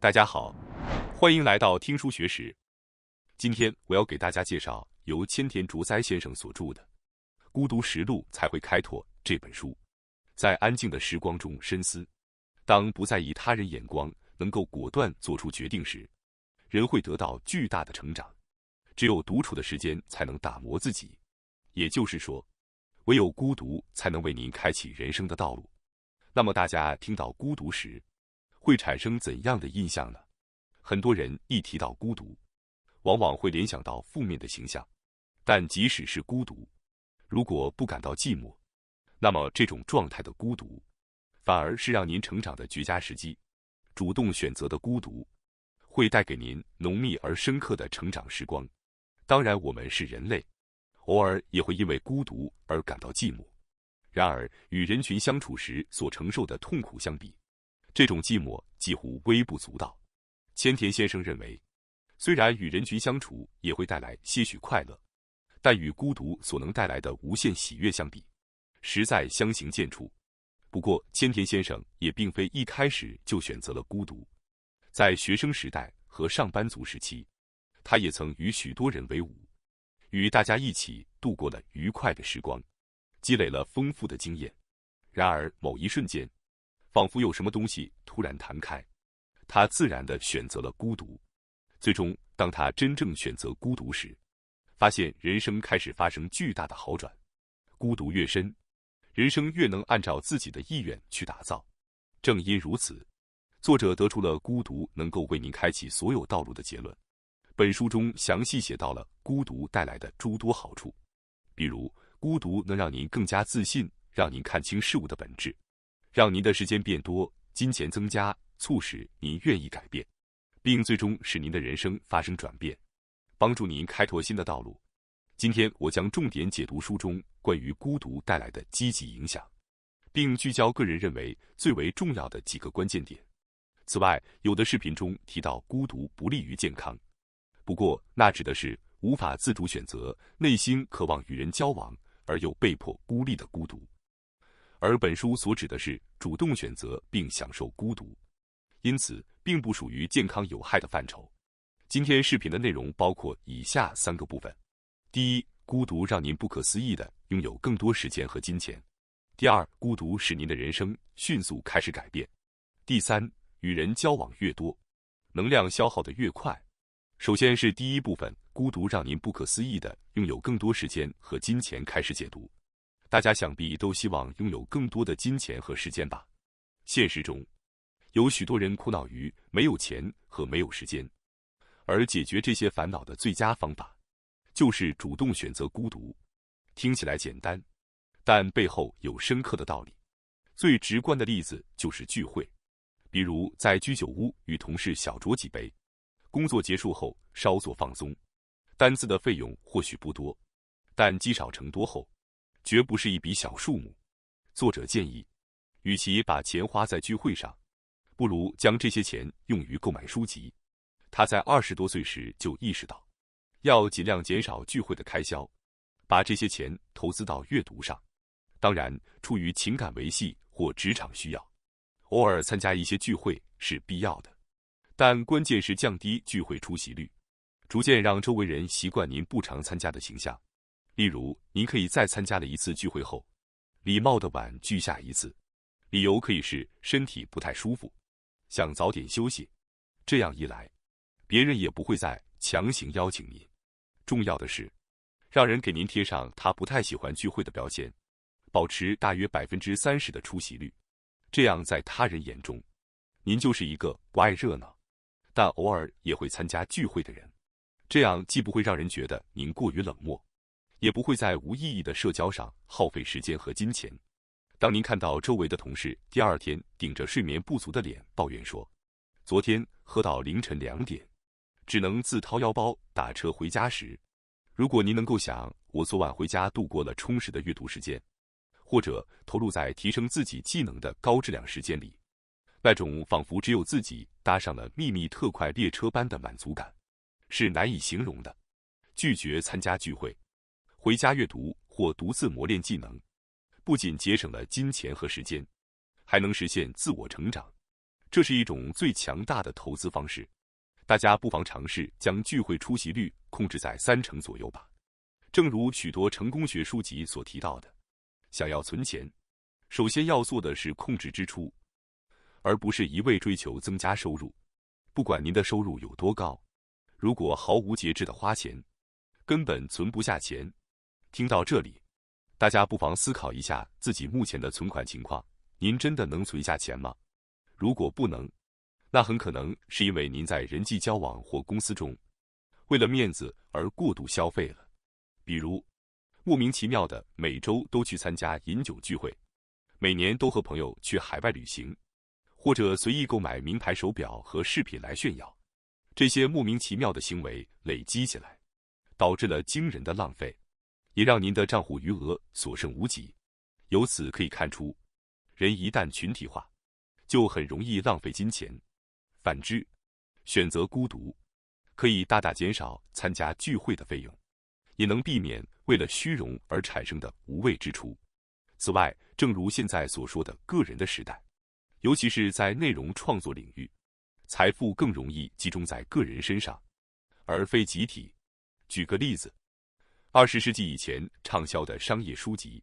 大家好，欢迎来到听书学史。今天我要给大家介绍由千田竹哉先生所著的《孤独实录才会开拓》这本书。在安静的时光中深思，当不在意他人眼光，能够果断做出决定时，人会得到巨大的成长。只有独处的时间才能打磨自己，也就是说，唯有孤独才能为您开启人生的道路。那么大家听到孤独时，会产生怎样的印象呢？很多人一提到孤独，往往会联想到负面的形象。但即使是孤独，如果不感到寂寞，那么这种状态的孤独，反而是让您成长的绝佳时机。主动选择的孤独，会带给您浓密而深刻的成长时光。当然，我们是人类，偶尔也会因为孤独而感到寂寞。然而，与人群相处时所承受的痛苦相比，这种寂寞几乎微不足道。千田先生认为，虽然与人群相处也会带来些许快乐，但与孤独所能带来的无限喜悦相比，实在相形见绌。不过，千田先生也并非一开始就选择了孤独。在学生时代和上班族时期，他也曾与许多人为伍，与大家一起度过了愉快的时光，积累了丰富的经验。然而，某一瞬间，仿佛有什么东西突然弹开，他自然地选择了孤独。最终，当他真正选择孤独时，发现人生开始发生巨大的好转。孤独越深，人生越能按照自己的意愿去打造。正因如此，作者得出了孤独能够为您开启所有道路的结论。本书中详细写到了孤独带来的诸多好处，比如孤独能让您更加自信，让您看清事物的本质，让您的时间变多，金钱增加，促使您愿意改变，并最终使您的人生发生转变，帮助您开拓新的道路。今天我将重点解读书中关于孤独带来的积极影响，并聚焦个人认为最为重要的几个关键点。此外，有的视频中提到孤独不利于健康，不过那指的是无法自主选择，内心渴望与人交往而又被迫孤立的孤独。而本书所指的是主动选择并享受孤独，因此并不属于健康有害的范畴。今天视频的内容包括以下3个部分：第一，孤独让您不可思议地拥有更多时间和金钱；第二，孤独使您的人生迅速开始改变；第三，与人交往越多，能量消耗得越快。首先是第一部分，孤独让您不可思议地拥有更多时间和金钱开始解读。大家想必都希望拥有更多的金钱和时间吧？现实中，有许多人苦恼于没有钱和没有时间，而解决这些烦恼的最佳方法，就是主动选择孤独。听起来简单，但背后有深刻的道理。最直观的例子就是聚会，比如在居酒屋与同事小酌几杯，工作结束后稍作放松，单次的费用或许不多，但积少成多后，绝不是一笔小数目。作者建议，与其把钱花在聚会上，不如将这些钱用于购买书籍。他在20多岁时就意识到，要尽量减少聚会的开销，把这些钱投资到阅读上。当然，出于情感维系或职场需要，偶尔参加一些聚会是必要的，但关键是降低聚会出席率，逐渐让周围人习惯您不常参加的形象。例如，您可以在参加了一次聚会后，礼貌地婉拒下一次，理由可以是身体不太舒服，想早点休息。这样一来，别人也不会再强行邀请您。重要的是，让人给您贴上他不太喜欢聚会的标签，保持大约30%的出席率。这样在他人眼中，您就是一个不爱热闹，但偶尔也会参加聚会的人。这样既不会让人觉得您过于冷漠，也不会在无意义的社交上耗费时间和金钱。当您看到周围的同事第2天顶着睡眠不足的脸抱怨说，昨天喝到凌晨2点，只能自掏腰包打车回家时，如果您能够想，我昨晚回家度过了充实的阅读时间，或者投入在提升自己技能的高质量时间里，那种仿佛只有自己搭上了秘密特快列车般的满足感，是难以形容的。拒绝参加聚会，回家阅读或独自磨练技能，不仅节省了金钱和时间，还能实现自我成长。这是一种最强大的投资方式。大家不妨尝试将聚会出席率控制在30%左右吧。正如许多成功学书籍所提到的，想要存钱，首先要做的是控制支出，而不是一味追求增加收入。不管您的收入有多高，如果毫无节制的花钱，根本存不下钱。听到这里，大家不妨思考一下自己目前的存款情况，您真的能存下钱吗？如果不能，那很可能是因为您在人际交往或公司中，为了面子而过度消费了。比如，莫名其妙的每周都去参加饮酒聚会，每年都和朋友去海外旅行，或者随意购买名牌手表和饰品来炫耀。这些莫名其妙的行为累积起来，导致了惊人的浪费，也让您的账户余额所剩无几。由此可以看出，人一旦群体化，就很容易浪费金钱。反之，选择孤独，可以大大减少参加聚会的费用，也能避免为了虚荣而产生的无谓支出。此外，正如现在所说的个人的时代，尤其是在内容创作领域，财富更容易集中在个人身上，而非集体。举个例子，20世纪以前畅销的商业书籍，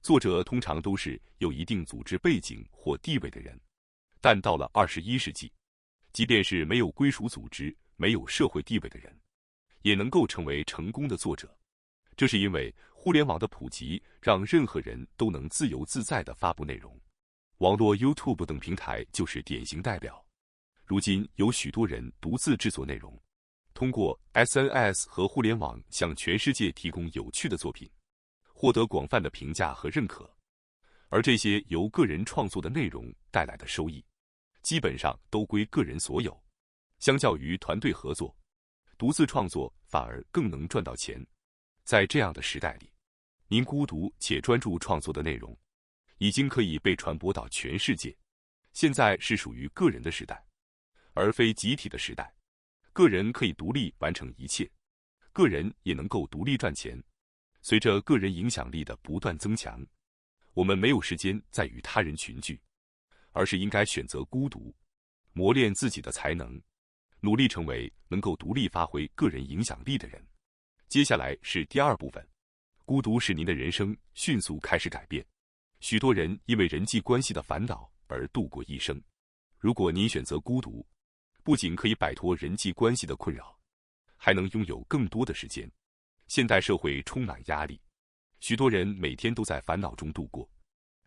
作者通常都是有一定组织背景或地位的人，但到了21世纪，即便是没有归属组织、没有社会地位的人，也能够成为成功的作者。这是因为互联网的普及，让任何人都能自由自在地发布内容。网络 YouTube 等平台就是典型代表。如今有许多人独自制作内容，通过 SNS 和互联网向全世界提供有趣的作品，获得广泛的评价和认可。而这些由个人创作的内容带来的收益，基本上都归个人所有。相较于团队合作，独自创作反而更能赚到钱。在这样的时代里，您孤独且专注创作的内容，已经可以被传播到全世界。现在是属于个人的时代，而非集体的时代。个人可以独立完成一切，个人也能够独立赚钱。随着个人影响力的不断增强，我们没有时间再与他人群聚，而是应该选择孤独，磨练自己的才能，努力成为能够独立发挥个人影响力的人。接下来是第二部分，孤独使您的人生迅速开始改变。许多人因为人际关系的烦恼而度过一生。如果您选择孤独，不仅可以摆脱人际关系的困扰，还能拥有更多的时间。现代社会充满压力，许多人每天都在烦恼中度过。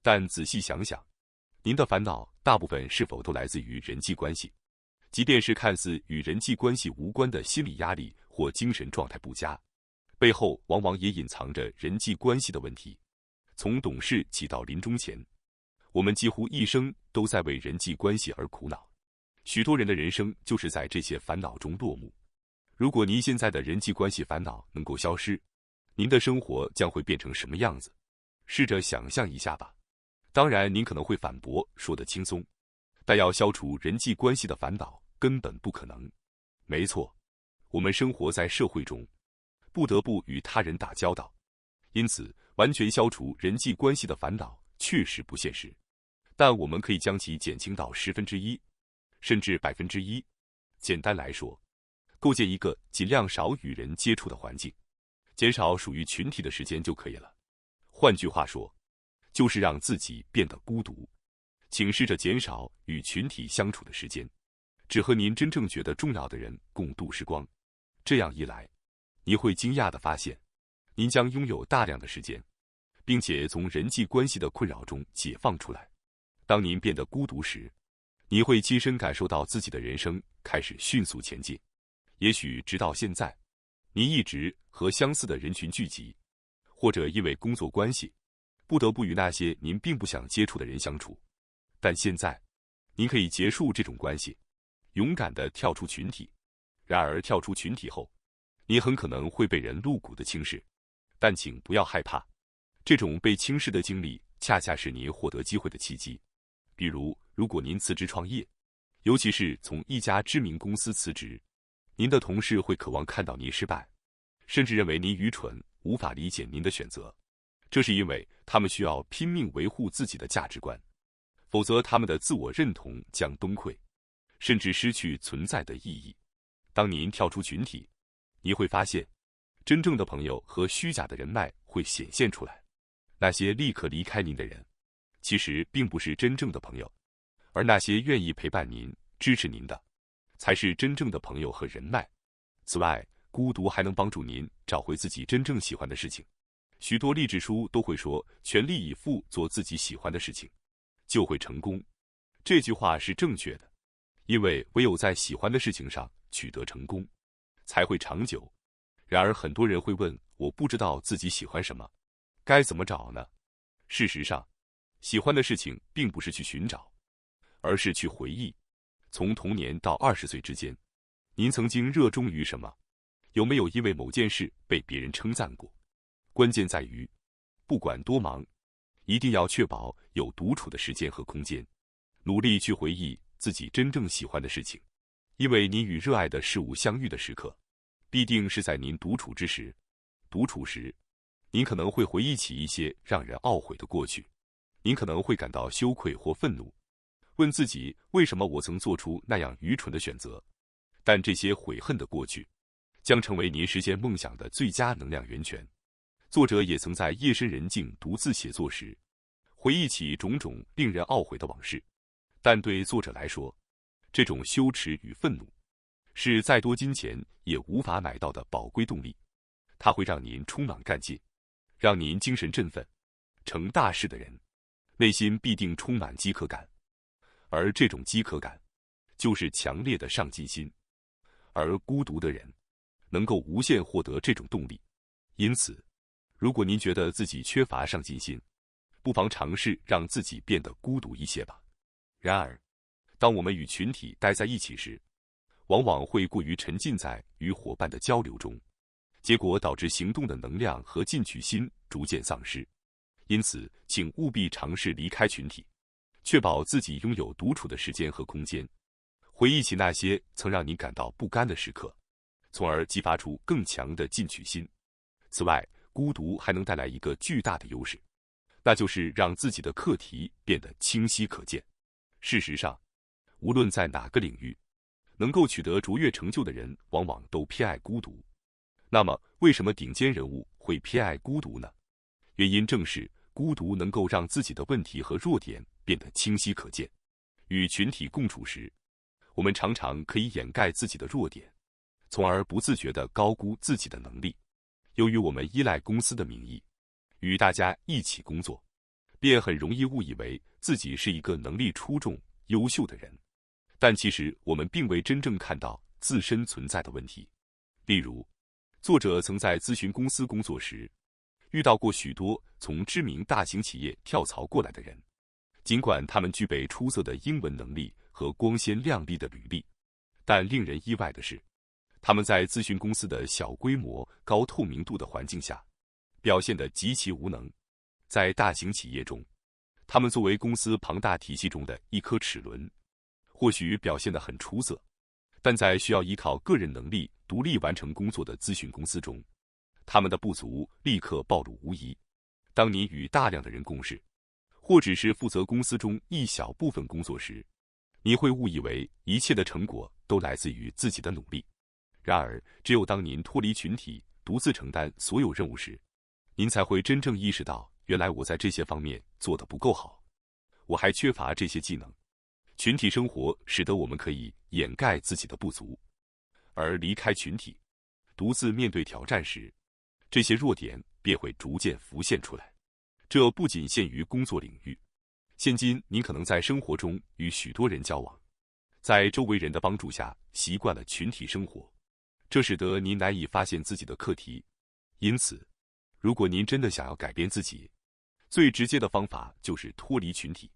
但仔细想想，您的烦恼大部分是否都来自于人际关系？即便是看似与人际关系无关的心理压力或精神状态不佳，背后往往也隐藏着人际关系的问题。从懂事起到临终前，我们几乎一生都在为人际关系而苦恼。许多人的人生就是在这些烦恼中落幕。如果您现在的人际关系烦恼能够消失，您的生活将会变成什么样子？试着想象一下吧。当然，您可能会反驳，说得轻松，但要消除人际关系的烦恼根本不可能。没错，我们生活在社会中，不得不与他人打交道，因此完全消除人际关系的烦恼确实不现实。但我们可以将其减轻到1%，甚至1%。简单来说，构建一个尽量少与人接触的环境，减少属于群体的时间就可以了。换句话说，就是让自己变得孤独。请试着减少与群体相处的时间，只和您真正觉得重要的人共度时光。这样一来，你会惊讶地发现，您将拥有大量的时间，并且从人际关系的困扰中解放出来。当您变得孤独时，你会亲身感受到自己的人生开始迅速前进。也许直到现在，您一直和相似的人群聚集，或者因为工作关系，不得不与那些您并不想接触的人相处。但现在，您可以结束这种关系，勇敢地跳出群体。然而跳出群体后，你很可能会被人露骨地轻视，但请不要害怕，这种被轻视的经历恰恰是你获得机会的契机。比如，如果您辞职创业，尤其是从一家知名公司辞职，您的同事会渴望看到您失败，甚至认为您愚蠢，无法理解您的选择。这是因为他们需要拼命维护自己的价值观，否则他们的自我认同将崩溃，甚至失去存在的意义。当您跳出群体，你会发现，真正的朋友和虚假的人脉会显现出来。那些立刻离开您的人，其实并不是真正的朋友，而那些愿意陪伴您、支持您的，才是真正的朋友和人脉。此外，孤独还能帮助您找回自己真正喜欢的事情。许多励志书都会说，全力以赴做自己喜欢的事情，就会成功。这句话是正确的，因为唯有在喜欢的事情上取得成功，才会长久。然而，很多人会问，我不知道自己喜欢什么，该怎么找呢？事实上，喜欢的事情并不是去寻找，而是去回忆。从童年到20岁之间，您曾经热衷于什么？有没有因为某件事被别人称赞过？关键在于，不管多忙，一定要确保有独处的时间和空间，努力去回忆自己真正喜欢的事情。因为您与热爱的事物相遇的时刻，必定是在您独处之时。独处时，您可能会回忆起一些让人懊悔的过去，您可能会感到羞愧或愤怒，问自己为什么我曾做出那样愚蠢的选择。但这些悔恨的过去，将成为您实现梦想的最佳能量源泉。作者也曾在夜深人静独自写作时，回忆起种种令人懊悔的往事。但对作者来说，这种羞耻与愤怒，是再多金钱也无法买到的宝贵动力。它会让您充满干劲，让您精神振奋。成大事的人，内心必定充满饥渴感，而这种饥渴感，就是强烈的上进心。而孤独的人，能够无限获得这种动力。因此，如果您觉得自己缺乏上进心，不妨尝试让自己变得孤独一些吧。然而，当我们与群体待在一起时，往往会过于沉浸在与伙伴的交流中，结果导致行动的能量和进取心逐渐丧失。因此，请务必尝试离开群体，确保自己拥有独处的时间和空间，回忆起那些曾让你感到不甘的时刻，从而激发出更强的进取心。此外，孤独还能带来一个巨大的优势，那就是让自己的课题变得清晰可见。事实上，无论在哪个领域，能够取得卓越成就的人往往都偏爱孤独。那么，为什么顶尖人物会偏爱孤独呢？原因正是孤独能够让自己的问题和弱点变得清晰可见。与群体共处时，我们常常可以掩盖自己的弱点，从而不自觉地高估自己的能力。由于我们依赖公司的名义，与大家一起工作，便很容易误以为自己是一个能力出众、优秀的人。但其实我们并未真正看到自身存在的问题。例如，作者曾在咨询公司工作时，遇到过许多从知名大型企业跳槽过来的人。尽管他们具备出色的英文能力和光鲜亮丽的履历，但令人意外的是，他们在咨询公司的小规模、高透明度的环境下，表现得极其无能。在大型企业中，他们作为公司庞大体系中的一颗齿轮，或许表现得很出色，但在需要依靠个人能力独立完成工作的咨询公司中，他们的不足立刻暴露无遗。当你与大量的人共事，或只是负责公司中一小部分工作时，你会误以为一切的成果都来自于自己的努力。然而，只有当您脱离群体，独自承担所有任务时，您才会真正意识到，原来我在这些方面做得不够好，我还缺乏这些技能。群体生活使得我们可以掩盖自己的不足，而离开群体，独自面对挑战时，这些弱点便会逐渐浮现出来。这不仅限于工作领域，现今您可能在生活中与许多人交往，在周围人的帮助下习惯了群体生活，这使得您难以发现自己的课题。因此，如果您真的想要改变自己，最直接的方法就是脱离群体，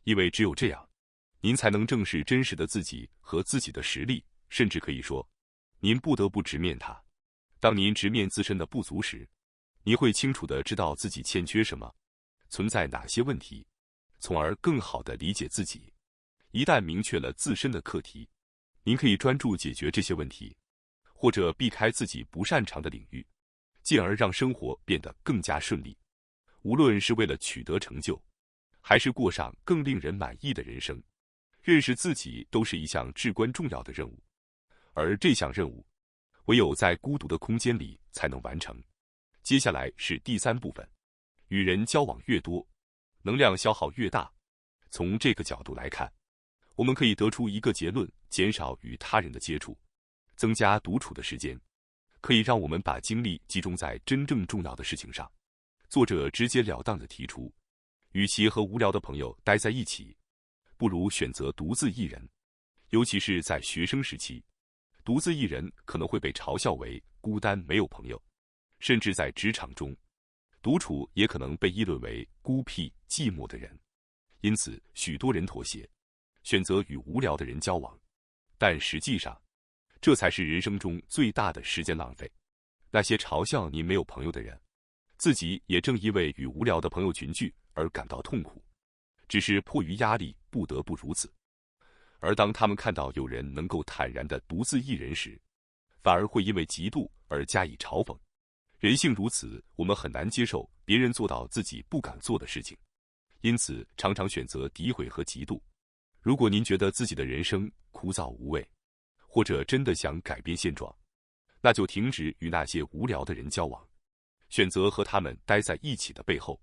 因为只有这样，您才能正视真实的自己和自己的实力，甚至可以说，您不得不直面它。当您直面自身的不足时，您会清楚地知道自己欠缺什么，存在哪些问题，从而更好地理解自己。一旦明确了自身的课题，您可以专注解决这些问题，或者避开自己不擅长的领域，进而让生活变得更加顺利。无论是为了取得成就，还是过上更令人满意的人生？认识自己都是一项至关重要的任务，而这项任务，唯有在孤独的空间里才能完成。接下来是第3部分，与人交往越多，能量消耗越大。从这个角度来看，我们可以得出一个结论：减少与他人的接触，增加独处的时间，可以让我们把精力集中在真正重要的事情上。作者直截了当地提出，与其和无聊的朋友待在一起，不如选择独自一人。尤其是在学生时期，独自一人可能会被嘲笑为孤单没有朋友，甚至在职场中，独处也可能被议论为孤僻寂寞的人。因此，许多人妥协，选择与无聊的人交往，但实际上，这才是人生中最大的时间浪费。那些嘲笑你没有朋友的人，自己也正因为与无聊的朋友群聚而感到痛苦，只是迫于压力不得不如此。而当他们看到有人能够坦然地独自一人时，反而会因为嫉妒而加以嘲讽。人性如此，我们很难接受别人做到自己不敢做的事情，因此常常选择诋毁和嫉妒。如果您觉得自己的人生枯燥无味，或者真的想改变现状，那就停止与那些无聊的人交往，选择和他们待在一起的背后，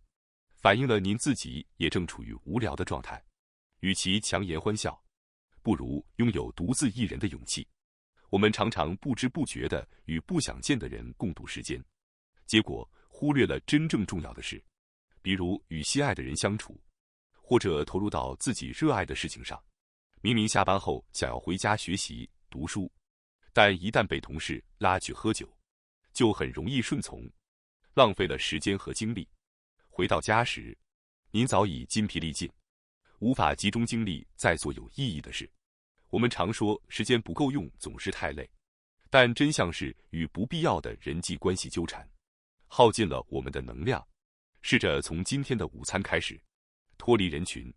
反映了您自己也正处于无聊的状态。与其强颜欢笑，不如拥有独自一人的勇气。我们常常不知不觉地与不想见的人共度时间，结果忽略了真正重要的事，比如与心爱的人相处，或者投入到自己热爱的事情上。明明下班后想要回家学习读书，但一旦被同事拉去喝酒，就很容易顺从，浪费了时间和精力。回到家时，您早已筋疲力尽，无法集中精力在做有意义的事。我们常说时间不够用总是太累，但真相是与不必要的人际关系纠缠，耗尽了我们的能量。试着从今天的午餐开始，脱离人群，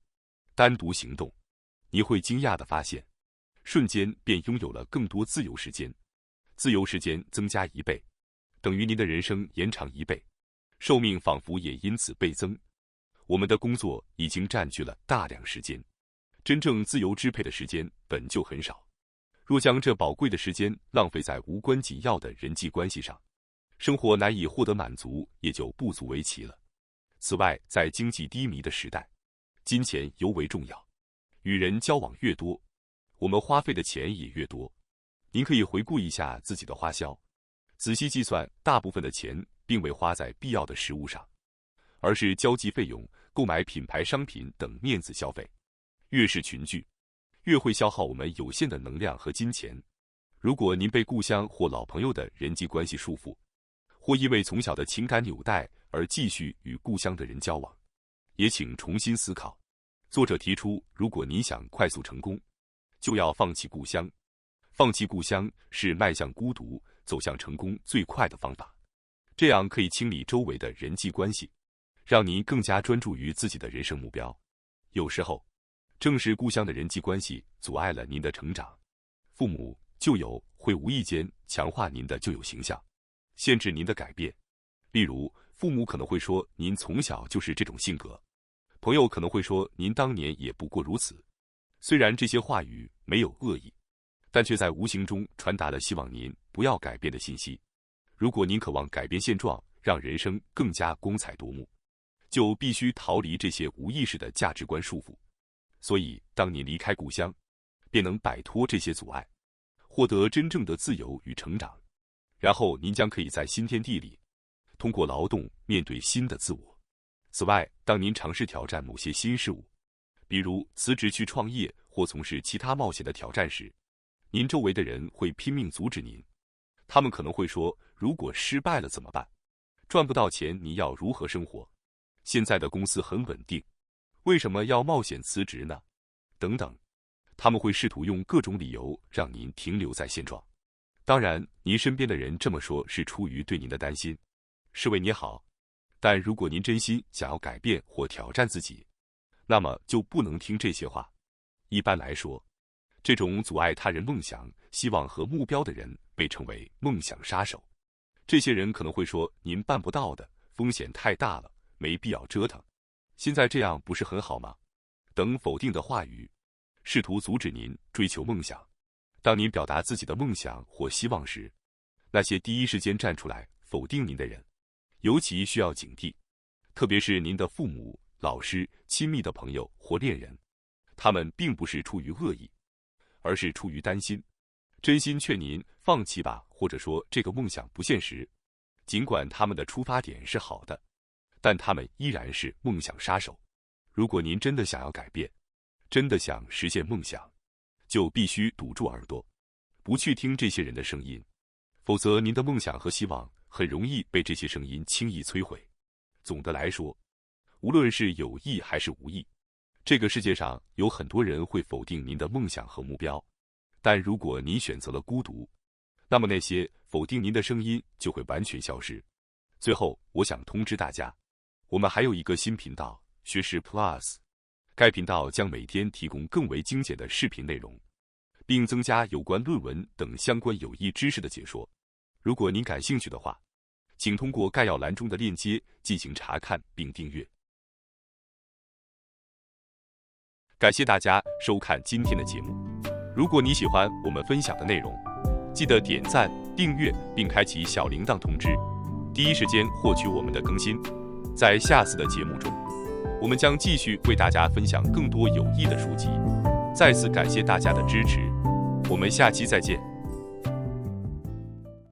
单独行动，你会惊讶地发现，瞬间便拥有了更多自由时间。自由时间增加1倍，等于您的人生延长1倍，寿命仿佛也因此倍增。我们的工作已经占据了大量时间，真正自由支配的时间本就很少。若将这宝贵的时间浪费在无关紧要的人际关系上，生活难以获得满足，也就不足为奇了。此外，在经济低迷的时代，金钱尤为重要。与人交往越多，我们花费的钱也越多。您可以回顾一下自己的花销，仔细计算，大部分的钱并未花在必要的食物上，而是交际费用、购买品牌商品等面子消费。越是群聚，越会消耗我们有限的能量和金钱。如果您被故乡或老朋友的人际关系束缚，或因为从小的情感纽带而继续与故乡的人交往，也请重新思考。作者提出，如果你想快速成功，就要放弃故乡。放弃故乡是迈向孤独、走向成功最快的方法。这样可以清理周围的人际关系，让您更加专注于自己的人生目标。有时候，正是故乡的人际关系阻碍了您的成长。父母、旧友会无意间强化您的旧有形象，限制您的改变。例如，父母可能会说您从小就是这种性格，朋友可能会说您当年也不过如此。虽然这些话语没有恶意，但却在无形中传达了希望您不要改变的信息。如果您渴望改变现状，让人生更加光彩夺目，就必须逃离这些无意识的价值观束缚。所以，当您离开故乡，便能摆脱这些阻碍，获得真正的自由与成长。然后，您将可以在新天地里，通过劳动面对新的自我。此外，当您尝试挑战某些新事物，比如辞职去创业或从事其他冒险的挑战时，您周围的人会拼命阻止您。他们可能会说，如果失败了怎么办？赚不到钱，你要如何生活？现在的公司很稳定，为什么要冒险辞职呢？等等，他们会试图用各种理由让您停留在现状。当然，您身边的人这么说是出于对您的担心，是为你好。但如果您真心想要改变或挑战自己，那么就不能听这些话。一般来说，这种阻碍他人梦想、希望和目标的人被称为梦想杀手。这些人可能会说，您办不到的，风险太大了，没必要折腾。现在这样不是很好吗？等否定的话语，试图阻止您追求梦想。当您表达自己的梦想或希望时，那些第一时间站出来否定您的人，尤其需要警惕，特别是您的父母、老师、亲密的朋友或恋人，他们并不是出于恶意，而是出于担心，真心劝您放弃吧，或者说这个梦想不现实。尽管他们的出发点是好的，但他们依然是梦想杀手。如果您真的想要改变，真的想实现梦想，就必须堵住耳朵，不去听这些人的声音，否则您的梦想和希望很容易被这些声音轻易摧毁。总的来说，无论是有意还是无意，这个世界上有很多人会否定您的梦想和目标，但如果您选择了孤独，那么那些否定您的声音就会完全消失。最后，我想通知大家，我们还有一个新频道学识 Plus， 该频道将每天提供更为精简的视频内容，并增加有关论文等相关有益知识的解说。如果您感兴趣的话，请通过概要栏中的链接进行查看并订阅。感谢大家收看今天的节目。如果你喜欢我们分享的内容，记得点赞、订阅并开启小铃铛通知，第一时间获取我们的更新。在下次的节目中，我们将继续为大家分享更多有益的书籍。再次感谢大家的支持，我们下期再见。